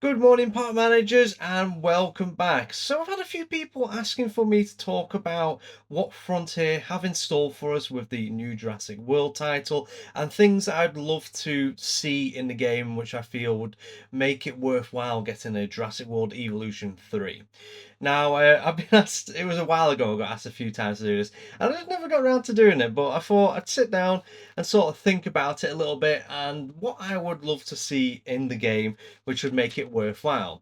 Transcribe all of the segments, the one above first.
Good morning, park managers, and welcome back. So, I've had a few people asking for me to talk about what Frontier have in store for us with the new Jurassic World title and things that I'd love to see in the game, which I feel would make it worthwhile getting a Jurassic World Evolution 3. Now, I've been asked, it was a while ago, I got asked a few times to do this, and I just never got around to doing it, but I thought I'd sit down and sort of think about it a little bit and what I would love to see in the game, which would make it worthwhile.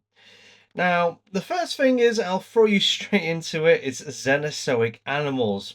Now, the first thing is, I'll throw you straight into it, it's cenozoic animals.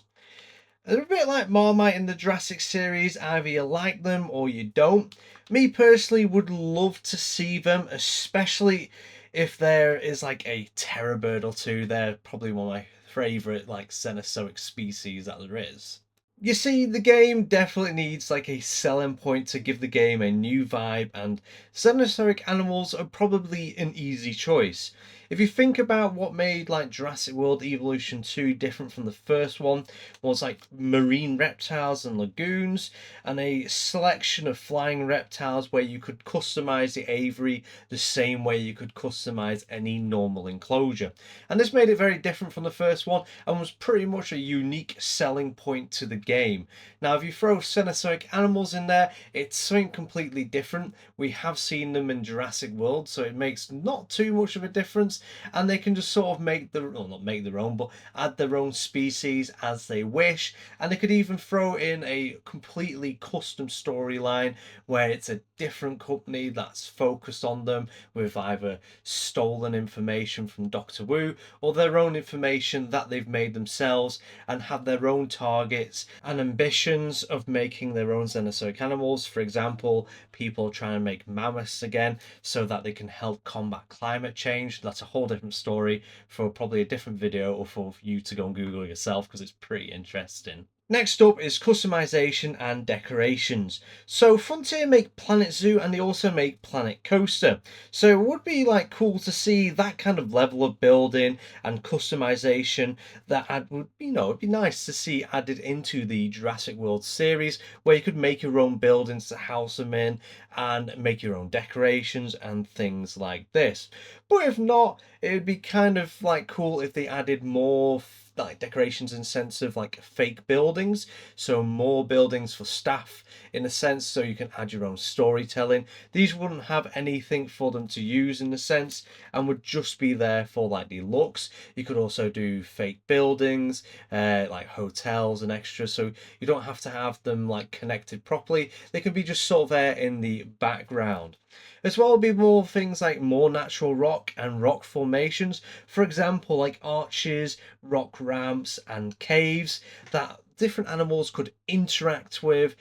They're a bit like Marmite in the Jurassic series, either you like them or you don't. Me personally would love to see them, especially if there is like a terror bird or two. They're probably one of my favourite like Cenozoic species that there is. You see, the game definitely needs like a selling point to give the game a new vibe, and Cenozoic animals are probably an easy choice. If you think about what made like Jurassic World Evolution 2 different from the first one, was like marine reptiles and lagoons, and a selection of flying reptiles where you could customize the aviary the same way you could customize any normal enclosure. And this made it very different from the first one and was pretty much a unique selling point to the game. Now, if you throw Cenozoic animals in there, it's something completely different. We have seen them in Jurassic World, so it makes not too much of a difference, and they can just sort of make their, well, not make their own, but add their own species as they wish, and they could even throw in a completely custom storyline where it's a different company that's focused on them with either stolen information from Doctor Wu or their own information that they've made themselves, and have their own targets and ambitions of making their own Cenozoic animals. For example, people trying to make mammoths again so that they can help combat climate change. That's a whole different story for probably a different video, or for you to go and Google yourself, because it's pretty interesting. Next up is customization and decorations. So Frontier make Planet Zoo and they also make Planet Coaster. So it would be like cool to see that kind of level of building and customization that would, it'd be nice to see added into the Jurassic World series, where you could make your own buildings to house them in and make your own decorations and things like this. But if not, it would be kind of like cool if they added more like decorations in sense of like fake buildings, so more buildings for staff in a sense, so you can add your own storytelling. These wouldn't have anything for them to use in a sense, and would just be there for like the looks. You could also do fake buildings, like hotels and extras, so you don't have to have them like connected properly. They can be just sort of there in the background. As well, be more things like more natural rock and rock formations. For example, like arches, rock ramps, and caves that different animals could interact with,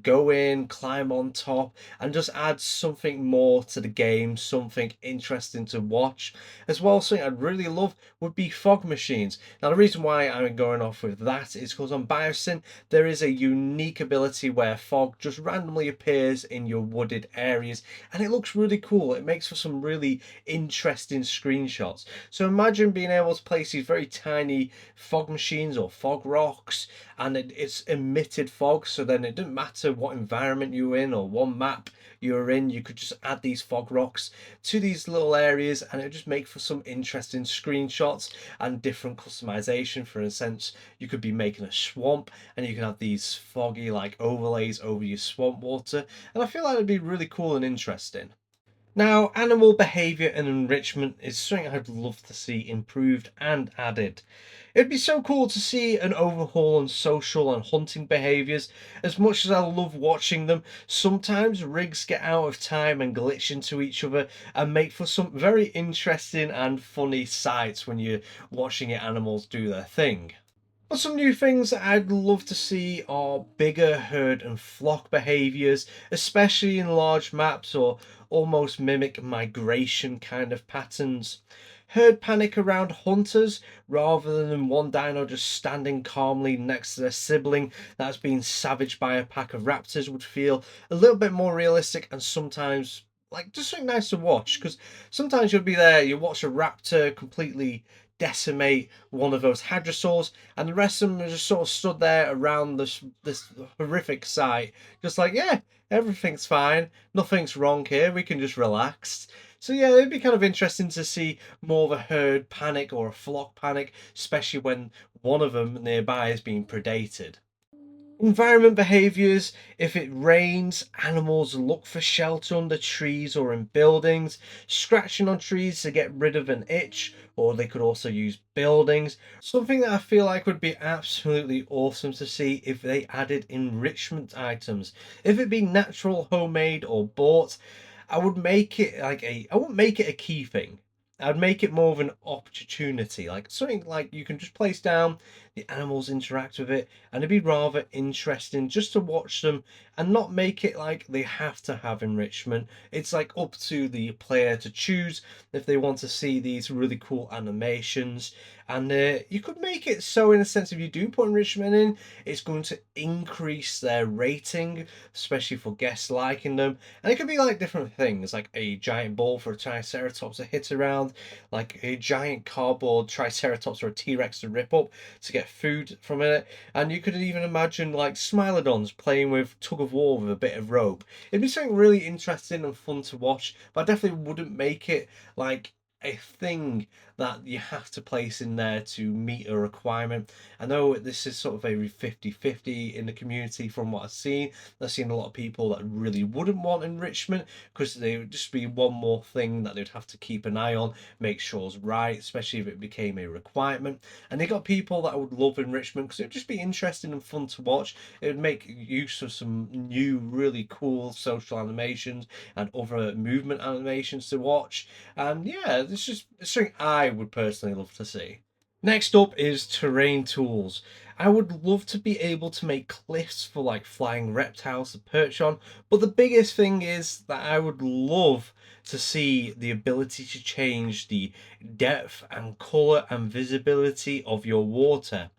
go in, climb on top, and just add something more to the game, something interesting to watch. As well, something I'd really love would be fog machines. Now, the reason why I'm going off with that is because on Biosyn, there is a unique ability where fog just randomly appears in your wooded areas, and it looks really cool. It makes for some really interesting screenshots. So imagine being able to place these very tiny fog machines or fog rocks, and it's emitted fog, so then it doesn't matter what environment you're in or what map you're in, you could just add these fog rocks to these little areas, and it just make for some interesting screenshots and different customization. For instance, you could be making a swamp and you can have these foggy like overlays over your swamp water, and I feel like it'd be really cool and interesting. Now, animal behaviour and enrichment is something I'd love to see improved and added. It'd be so cool to see an overhaul on social and hunting behaviours. As much as I love watching them, sometimes rigs get out of time and glitch into each other and make for some very interesting and funny sights when you're watching your animals do their thing. But some new things that I'd love to see are bigger herd and flock behaviours, especially in large maps, or almost mimic migration kind of patterns. Herd panic around hunters rather than one dino just standing calmly next to their sibling that's been savaged by a pack of raptors would feel a little bit more realistic, and sometimes like just something nice to watch, because sometimes you'll be there, you watch a raptor completely decimate one of those hadrosaurs, and the rest of them are just sort of stood there around this horrific sight, just like, yeah, everything's fine, nothing's wrong here, we can just relax. So yeah, it'd be kind of interesting to see more of a herd panic or a flock panic, especially when one of them nearby is being predated. Environment behaviors: if it rains, animals look for shelter under trees or in buildings, scratching on trees to get rid of an itch, or they could also use buildings. Something that I feel like would be absolutely awesome to see if they added enrichment items. If it be natural, homemade, or bought, I would make it like I wouldn't make it a key thing. I'd make it more of an opportunity, like something like you can just place down, the animals interact with it, and it'd be rather interesting just to watch them and not make it like they have to have enrichment. It's like up to the player to choose if they want to see these really cool animations. And you could make it so, in a sense, if you do put enrichment in, it's going to increase their rating, especially for guests liking them. And it could be like different things, like a giant ball for a Triceratops to hit around, like a giant cardboard Triceratops or a T-Rex to rip up to get food from it. And you could even imagine like Smilodons playing with tug of war with a bit of rope. It'd be something really interesting and fun to watch, but I definitely wouldn't make it like a thing that you have to place in there to meet a requirement. I know this is sort of a 50-50 in the community from what I've seen. I've seen a lot of people that really wouldn't want enrichment because they would just be one more thing that they'd have to keep an eye on, make sure it's right, especially if it became a requirement. And they got people that would love enrichment because it would just be interesting and fun to watch. It would make use of some new, really cool social animations and other movement animations to watch. And yeah, it's something I would personally love to see. Next up is terrain tools. I would love to be able to make cliffs for like flying reptiles to perch on, but the biggest thing is that I would love to see the ability to change the depth and color and visibility of your water.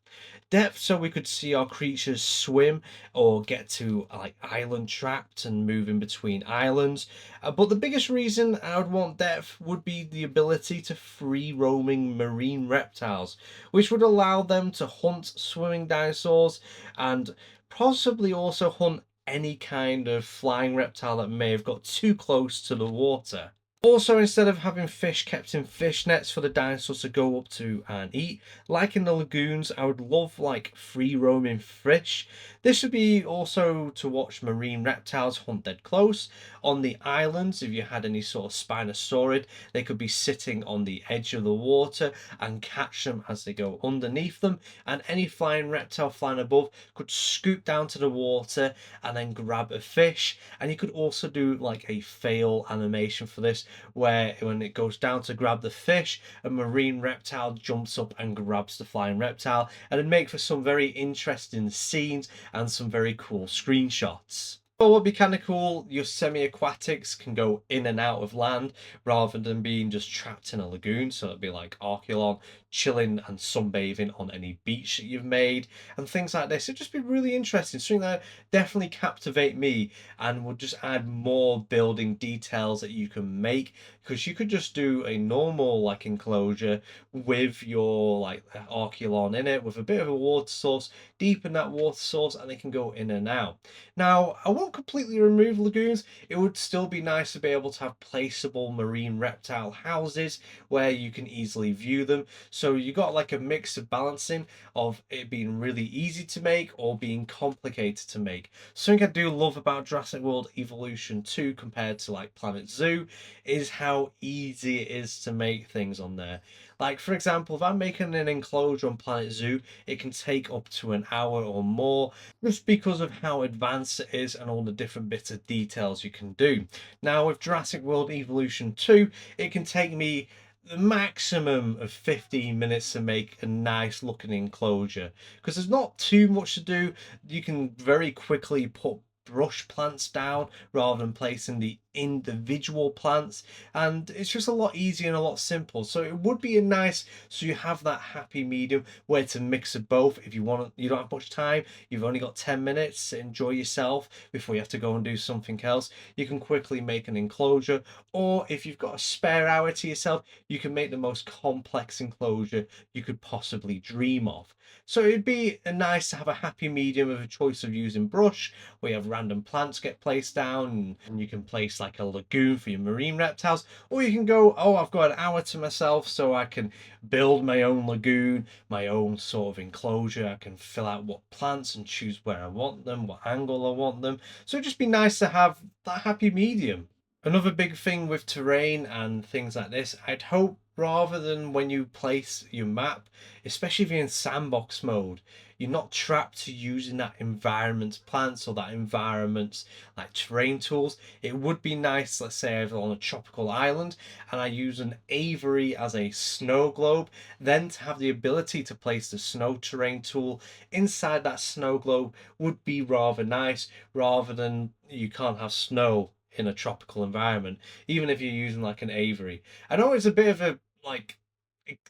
Depth so we could see our creatures swim or get to like island trapped and move in between islands. But the biggest reason I would want depth would be the ability to free roaming marine reptiles, which would allow them to hunt swimming dinosaurs and possibly also hunt any kind of flying reptile that may have got too close to the water. Also, instead of having fish kept in fish nets for the dinosaurs to go up to and eat, like in the lagoons, I would love like free roaming fish. This would be also to watch marine reptiles hunt dead close. On the islands, if you had any sort of Spinosaurid, they could be sitting on the edge of the water and catch them as they go underneath them. And any flying reptile flying above could scoop down to the water and then grab a fish. And you could also do like a fail animation for this, where when it goes down to grab the fish, a marine reptile jumps up and grabs the flying reptile, and it make for some very interesting scenes and some very cool screenshots. But what would be kind of cool, your semi-aquatics can go in and out of land rather than being just trapped in a lagoon. So it'd be like Archeolon chilling and sunbathing on any beach that you've made and things like this. It'd just be really interesting, something that definitely captivate me and would just add more building details that you can make, because you could just do a normal like enclosure with your like Archeolon in it with a bit of a water source, deepen that water source, and they can go in and out. Now, I won't completely remove lagoons. It would still be nice to be able to have placeable marine reptile houses where you can easily view them. So you got like a mix of balancing of it being really easy to make or being complicated to make. Something I do love about Jurassic World Evolution 2 compared to like Planet Zoo is how easy it is to make things on there. Like, for example, if I'm making an enclosure on Planet Zoo, it can take up to an hour or more just because of how advanced it is and all the different bits of details you can do. Now, with Jurassic World Evolution 2, it can take me the maximum of 15 minutes to make a nice looking enclosure because there's not too much to do. You can very quickly put brush plants down rather than placing the individual plants, and it's just a lot easier and a lot simple. So it would be a nice, so you have that happy medium where to mix of both. If you want, you don't have much time, you've only got 10 minutes to enjoy yourself before you have to go and do something else, you can quickly make an enclosure. Or if you've got a spare hour to yourself, you can make the most complex enclosure you could possibly dream of. So it'd be nice to have a happy medium of a choice of using brush, where you have random plants get placed down and you can place like like a lagoon for your marine reptiles. Or you can go, oh, I've got an hour to myself, so I can build my own lagoon, my own sort of enclosure. I can fill out what plants and choose where I want them, what angle I want them. So it'd just be nice to have that happy medium. Another big thing with terrain and things like this, I'd hope rather than when you place your map, especially if you're in sandbox mode, you're not trapped to using that environment's plants or that environment's like terrain tools. It would be nice, let's say I'm on a tropical island and I use an aviary as a snow globe, then to have the ability to place the snow terrain tool inside that snow globe would be rather nice, rather than you can't have snow in a tropical environment, even if you're using like an aviary. I know it's a bit of a like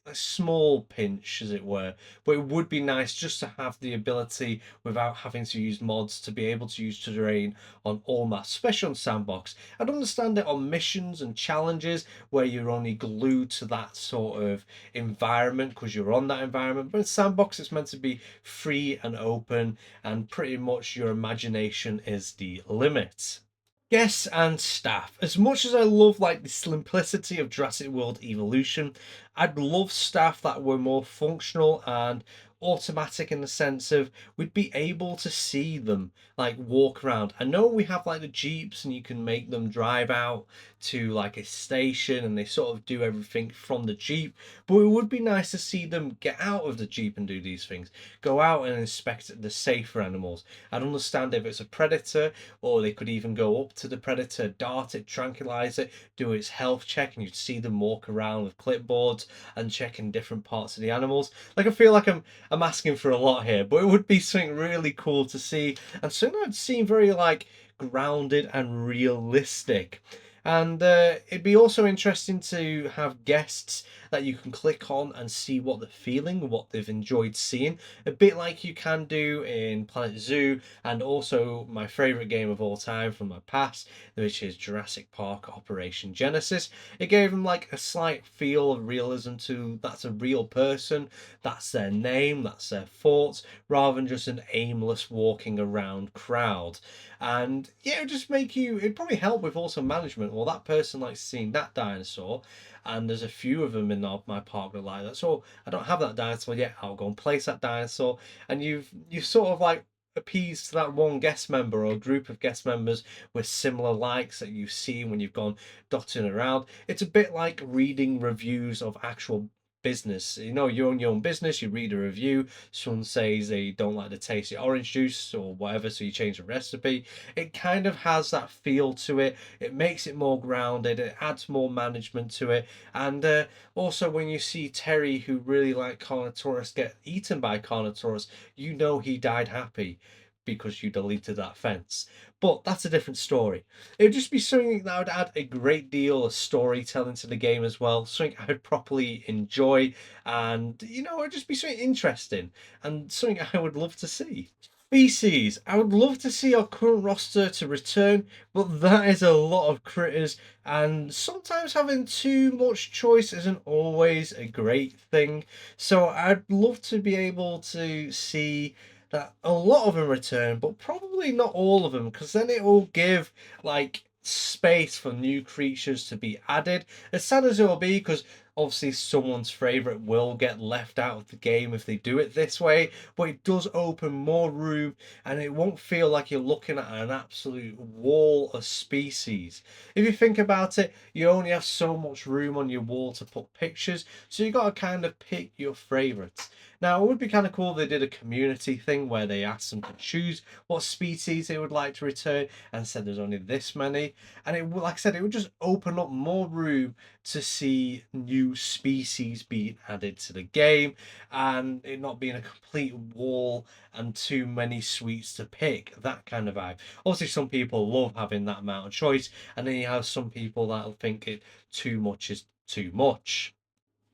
a small pinch, as it were, but it would be nice just to have the ability without having to use mods to be able to use terrain on all maps, especially on sandbox. I'd understand it on missions and challenges where you're only glued to that sort of environment because you're on that environment, but in sandbox it's meant to be free and open, and pretty much your imagination is the limit. Guests and staff. As much as I love like the simplicity of Jurassic World Evolution, I'd love staff that were more functional and automatic in the sense of we'd be able to see them like walk around. I know we have like the jeeps and you can make them drive out to like a station and they sort of do everything from the jeep, but it would be nice to see them get out of the jeep and do these things, go out and inspect the safer animals. I'd understand if it's a predator, or they could even go up to the predator, dart it, tranquilize it, do its health check, and you'd see them walk around with clipboards and checking different parts of the animals. Like I feel like I'm asking for a lot here, but it would be something really cool to see, and something I'd seem very like grounded and realistic. And it'd be also interesting to have guests that you can click on and see what they're feeling, what they've enjoyed seeing, a bit like you can do in Planet Zoo, and also my favourite game of all time from my past, which is Jurassic Park Operation Genesis. It gave them like a slight feel of realism to that's a real person, that's their name, that's their thoughts, rather than just an aimless walking around crowd. And yeah, it would just make you, it'd probably help with also management. Well, that person likes seeing that dinosaur, and there's a few of them in my park that like that. So I don't have that dinosaur yet. I'll go and place that dinosaur, and you've sort of like appeased that one guest member or group of guest members with similar likes that you've seen when you've gone dotting around. It's a bit like reading reviews of actual business. You know, you own your own business, you read a review, someone says they don't like the taste of orange juice or whatever, so you change the recipe. It kind of has that feel to it. It makes it more grounded, it adds more management to it. And also, when you see Terry, who really liked Carnotaurus, get eaten by Carnotaurus, you know he died happy because you deleted that fence. But that's a different story. It would just be something that would add a great deal of storytelling to the game as well, something I would properly enjoy, and you know, it'd just be something interesting and something I would love to see. Species. I would love to see our current roster to return, but that is a lot of critters, and sometimes having too much choice isn't always a great thing. So I'd love to be able to see that a lot of them return, but probably not all of them, because then it will give like space for new creatures to be added. As sad as it will be, because obviously someone's favorite will get left out of the game if they do it this way, but it does open more room and it won't feel like you're looking at an absolute wall of species. If you think about it, you only have so much room on your wall to put pictures, so you got to kind of pick your favorites. Now, it would be kind of cool if they did a community thing where they asked them to choose what species they would like to return and said there's only this many. And it would, like I said, it would just open up more room to see new species being added to the game and it not being a complete wall and too many sweets to pick, that kind of vibe. Obviously, some people love having that amount of choice, and then you have some people that'll think it too much is too much.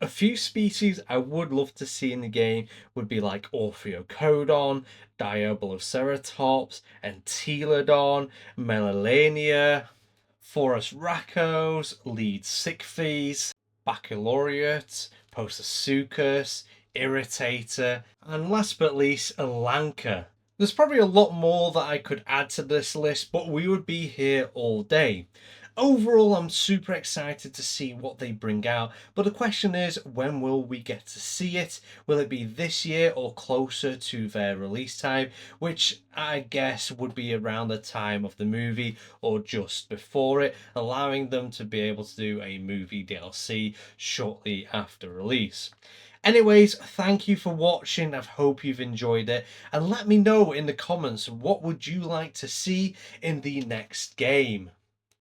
A few species I would love to see in the game would be like Orpheocodon, Diaboloceratops, Entelodon, Melalania, Forest Racos, Lead Sickfees, Baccalaureate, Postosuchus, Irritator, and last but least, Elanca. There's probably a lot more that I could add to this list, but we would be here all day. Overall, I'm super excited to see what they bring out, but the question is, when will we get to see it? Will it be this year or closer to their release time, which I guess would be around the time of the movie or just before it, allowing them to be able to do a movie DLC shortly after release. Anyways, thank you for watching. I hope you've enjoyed it, and let me know in the comments, what would you like to see in the next game?